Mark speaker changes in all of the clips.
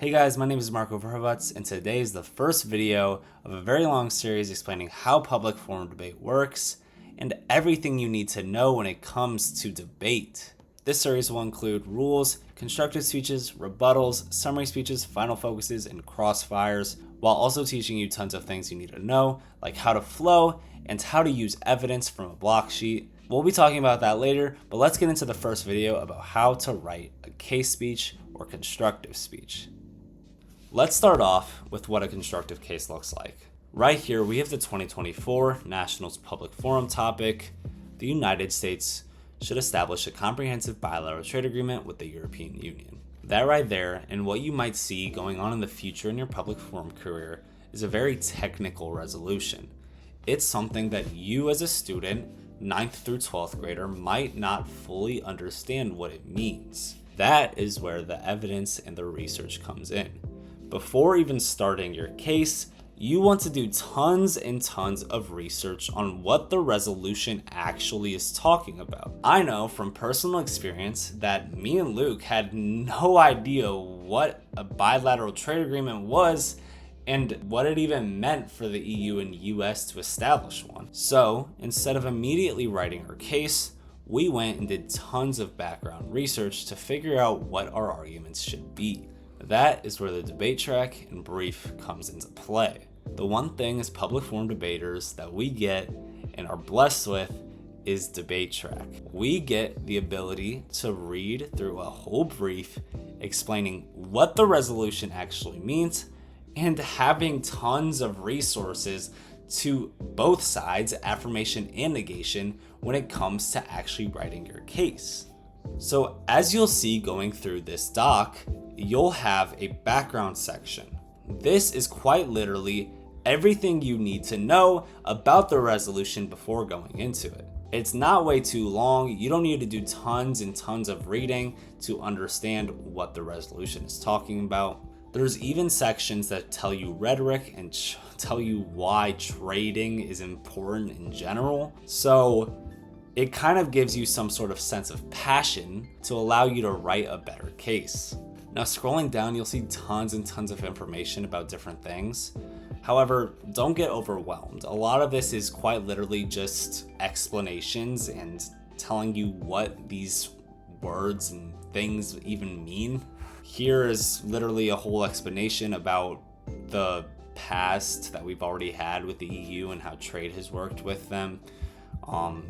Speaker 1: Hey guys, my name is Marco Verhofutz, and today is the first video of a very long series explaining how public forum debate works and everything you need to know when it comes to debate. This series will include rules, constructive speeches, rebuttals, summary speeches, final focuses, and crossfires, while also teaching you tons of things you need to know, like how to flow and how to use evidence from a block sheet. We'll be talking about that later, but let's get into the first video about how to write a case speech or constructive speech. Let's start off with what a constructive case looks like. Right here, we have the 2024 Nationals Public Forum topic. The United States should establish a comprehensive bilateral trade agreement with the European Union. That right there, and what you might see going on in the future in your public forum career, is a very technical resolution. It's something that you as a student, 9th through 12th grader, might not fully understand what it means. That is where the evidence and the research comes in. Before even starting your case, you want to do tons and tons of research on what the resolution actually is talking about. I know from personal experience that me and Luke had no idea what a bilateral trade agreement was and what it even meant for the EU and US to establish one. So instead of immediately writing our case, we went and did tons of background research to figure out what our arguments should be. That is where the debate track and brief comes into play. The one thing as public forum debaters that we get and are blessed with is debate track. We get the ability to read through a whole brief explaining what the resolution actually means and having tons of resources to both sides, affirmation and negation, when it comes to actually writing your case. So as you'll see going through this doc, you'll have a background section. This is quite literally everything you need to know about the resolution before going into it. It's not way too long. You don't need to do tons and tons of reading to understand what the resolution is talking about. There's even sections that tell you rhetoric and tell you why trading is important in general. So it kind of gives you some sort of sense of passion to allow you to write a better case. Now, scrolling down, you'll see tons and tons of information about different things. However, don't get overwhelmed. A lot of this is quite literally just explanations and telling you what these words and things even mean. Here is literally a whole explanation about the past that we've already had with the EU and how trade has worked with them.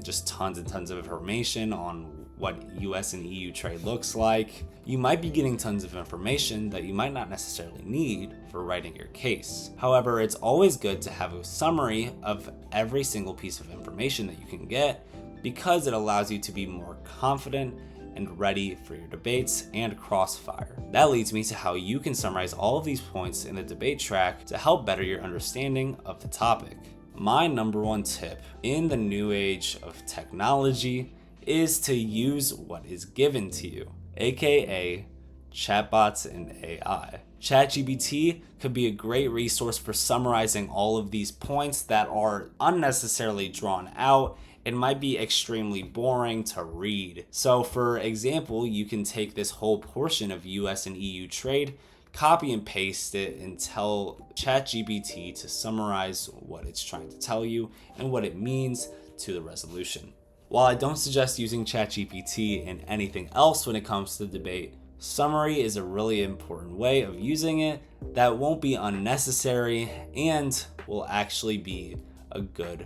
Speaker 1: Just tons and tons of information on what US and EU trade looks like. You might be getting tons of information that you might not necessarily need for writing your case. However, it's always good to have a summary of every single piece of information that you can get because it allows you to be more confident and ready for your debates and crossfire. That leads me to how you can summarize all of these points in the debate track to help better your understanding of the topic. My number one tip in the new age of technology is to use what is given to you, aka chatbots and AI. ChatGPT could be a great resource for summarizing all of these points that are unnecessarily drawn out and might be extremely boring to read. So for example, you can take this whole portion of US and EU trade, copy and paste it, and tell ChatGPT to summarize what it's trying to tell you and what it means to the resolution. While I don't suggest using ChatGPT in anything else when it comes to debate, summary is a really important way of using it that won't be unnecessary and will actually be a good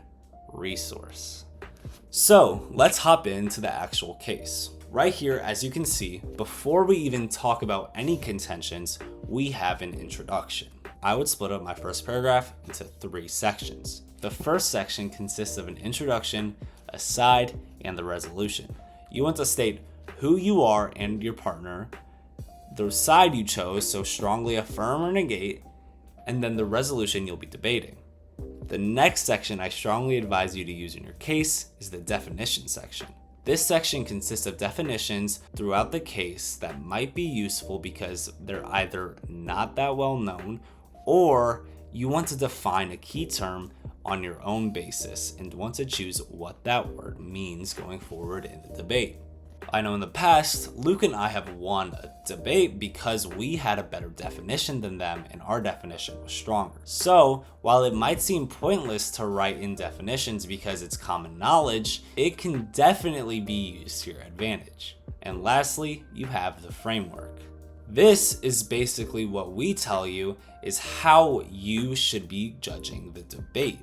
Speaker 1: resource. So let's hop into the actual case. Right here, as you can see, before we even talk about any contentions, we have an introduction. I would split up my first paragraph into 3 sections. The first section consists of an introduction, a side, and the resolution. You want to state who you are and your partner, the side you chose, so strongly affirm or negate, and then the resolution you'll be debating. The next section I strongly advise you to use in your case is the definition section. This section consists of definitions throughout the case that might be useful because they're either not that well known or you want to define a key term on your own basis and want to choose what that word means going forward in the debate. I know in the past, Luke and I have won a debate because we had a better definition than them and our definition was stronger. So, while it might seem pointless to write in definitions because it's common knowledge, it can definitely be used to your advantage. And lastly, you have the framework. This is basically what we tell you is how you should be judging the debate.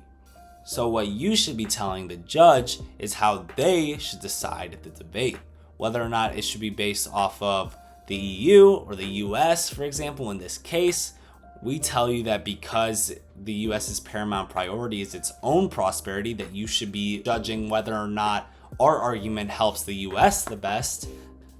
Speaker 1: So what you should be telling the judge is how they should decide the debate. Whether or not it should be based off of the EU or the US, for example, in this case, we tell you that because the US's paramount priority is its own prosperity, that you should be judging whether or not our argument helps the US the best.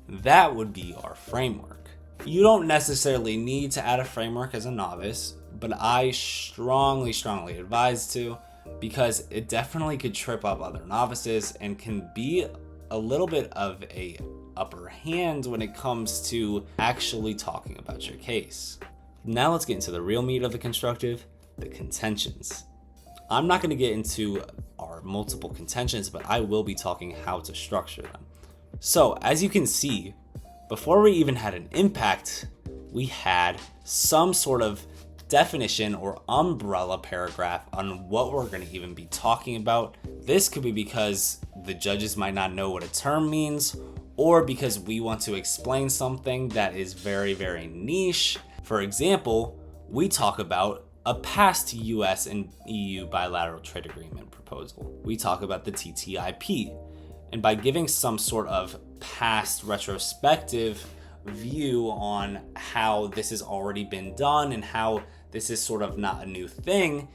Speaker 1: That would be our framework. You don't necessarily need to add a framework as a novice, but I strongly advise to, because it definitely could trip up other novices and can be a little bit of a upper hand when it comes to actually talking about your case. Now let's get into the real meat of the constructive, the contentions. I'm not going to get into our multiple contentions, but I will be talking how to structure them. So as you can see, before we even had an impact, we had some sort of definition or umbrella paragraph on what we're going to even be talking about. This could be because the judges might not know what a term means, or because we want to explain something that is very, very niche. For example, we talk about a past US and EU bilateral trade agreement proposal. We talk about the TTIP. And by giving some sort of past retrospective view on how this has already been done and how this is sort of not a new thing,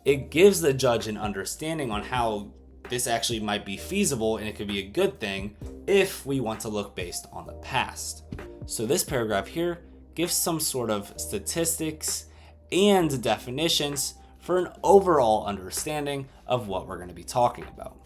Speaker 1: it gives the judge an understanding on how this actually might be feasible, and it could be a good thing if we want to look based on the past. So this paragraph here gives some sort of statistics and definitions for an overall understanding of what we're going to be talking about.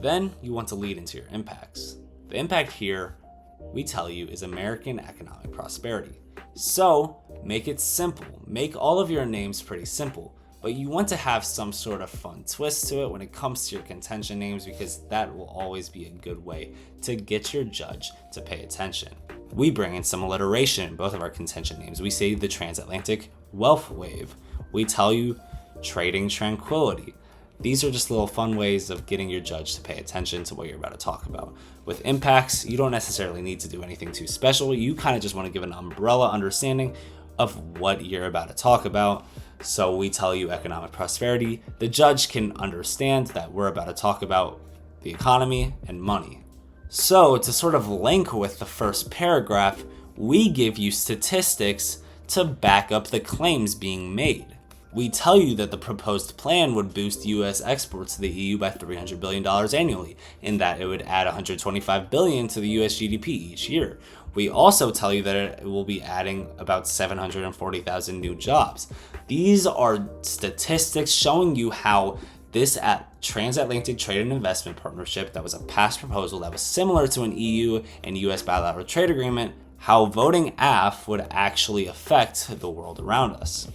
Speaker 1: Then you want to lead into your impacts. The impact here, we tell you, is American economic prosperity. So make it simple. Make all of your names pretty simple, but you want to have some sort of fun twist to it when it comes to your contention names, because that will always be a good way to get your judge to pay attention. We bring in some alliteration in both of our contention names. We say the transatlantic wealth wave. We tell you trading tranquility. These are just little fun ways of getting your judge to pay attention to what you're about to talk about. With impacts, you don't necessarily need to do anything too special. You kind of just want to give an umbrella understanding of what you're about to talk about. So we tell you economic prosperity. The judge can understand that we're about to talk about the economy and money. So to sort of link with the first paragraph, we give you statistics to back up the claims being made. We tell you that the proposed plan would boost US exports to the EU by $300 billion annually, and that it would add $125 billion to the US GDP each year. We also tell you that it will be adding about 740,000 new jobs. These are statistics showing you how this transatlantic trade and investment partnership that was a past proposal that was similar to an EU and US bilateral trade agreement, how voting AF would actually affect the world around us.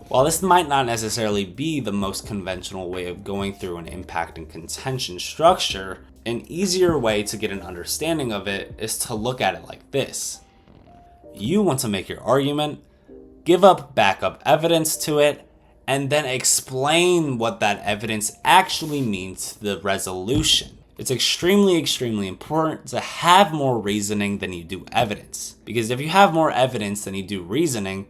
Speaker 1: While this might not necessarily be the most conventional way of going through an impact and contention structure, an easier way to get an understanding of it is to look at it like this. You want to make your argument, give up backup evidence to it, and then explain what that evidence actually means to the resolution. It's extremely important to have more reasoning than you do evidence, because if you have more evidence than you do reasoning,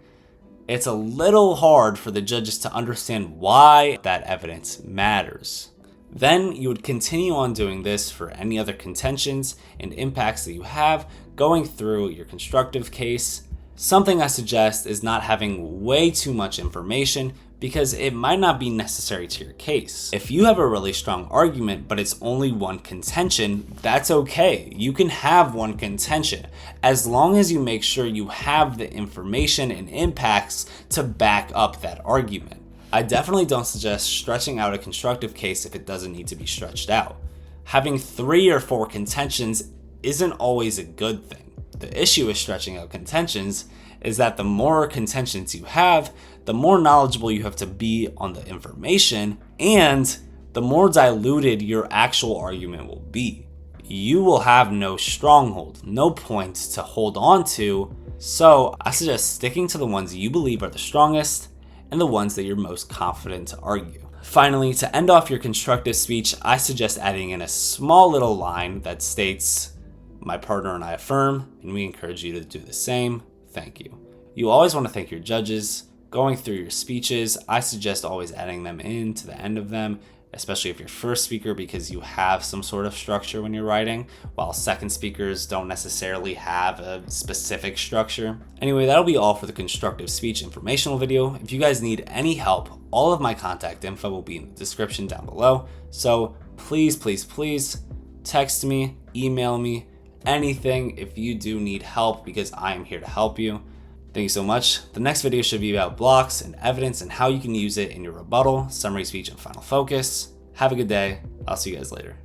Speaker 1: it's a little hard for the judges to understand why that evidence matters. Then you would continue on doing this for any other contentions and impacts that you have going through your constructive case. Something I suggest is not having way too much information, because it might not be necessary to your case. If you have a really strong argument, but it's only one contention, that's okay. You can have one contention, as long as you make sure you have the information and impacts to back up that argument. I definitely don't suggest stretching out a constructive case if it doesn't need to be stretched out. Having 3 or 4 contentions isn't always a good thing. The issue with stretching out contentions is that the more contentions you have, the more knowledgeable you have to be on the information, and the more diluted your actual argument will be. you will have no stronghold, no points to hold on to. So I suggest sticking to the ones you believe are the strongest and the ones that you're most confident to argue. Finally, to end off your constructive speech, I suggest adding in a small little line that states, "My partner and I affirm, and we encourage you to do the same. Thank you." You always want to thank your judges. Going through your speeches, I suggest always adding them in to the end of them, especially if you're first speaker, because you have some sort of structure when you're writing, while second speakers don't necessarily have a specific structure. Anyway, that'll be all for the constructive speech informational video. If you guys need any help, all of my contact info will be in the description down below. So please, please, please text me, email me, anything if you do need help, because I am here to help you. Thank you so much. The next video should be about blocks and evidence and how you can use it in your rebuttal, summary speech, and final focus. Have a good day. I'll see you guys later.